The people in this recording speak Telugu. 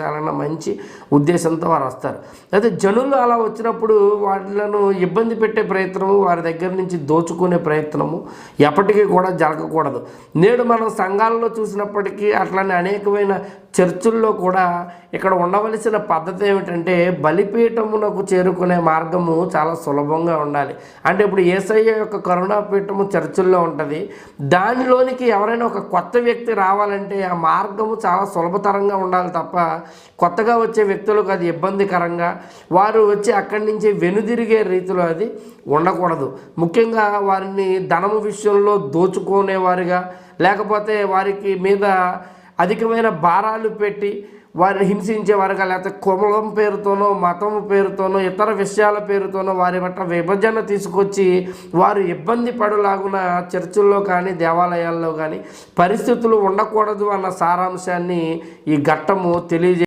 చాలా మంచి ఉద్దేశంతో వారు వస్తారు. అయితే జనులు అలా వచ్చినప్పుడు వాళ్ళను ఇబ్బంది పెట్టే ప్రయత్నము, వారి దగ్గర నుంచి దోచుకునే ప్రయత్నము ఎప్పటికీ కూడా జరగకూడదు. నేడు మనం సంఘాలలో చూసినప్పటికీ అట్లనే అనేకమైన చర్చుల్లో కూడా ఇక్కడ ఉండవలసిన పద్ధతి ఏమిటంటే బలిపీఠమునకు చేరుకునే మార్గము చాలా సులభంగా ఉండాలి. అంటే ఇప్పుడు యేసయ్య యొక్క కరుణాపీఠము చర్చుల్లో ఉంటుంది. దానిలోనికి ఎవరైనా ఒక కొత్త వ్యక్తి రావాలంటే ఆ మార్గము చాలా సులభతరంగా ఉండాలి తప్ప కొత్తగా వచ్చే వ్యక్తులకు అది ఇబ్బందికరంగా వారు వచ్చి అక్కడి నుంచి వెనుదిరిగే రీతిలో అది ఉండకూడదు. ముఖ్యంగా వారిని ధనము విషయంలో దోచుకునేవారుగా, లేకపోతే వారికి మీద అధికమైన భారాలు పెట్టి వారిని హింసించేవారుగా, లేకపోతే కులం పేరుతోనో మతం పేరుతోనో ఇతర విషయాల పేరుతోనో వారి పట్ల విభజన తీసుకొచ్చి వారు ఇబ్బంది పడులాగున చర్చిల్లో కానీ దేవాలయాల్లో కానీ పరిస్థితులు ఉండకూడదు అన్న సారాంశాన్ని ఈ ఘట్టము తెలియజే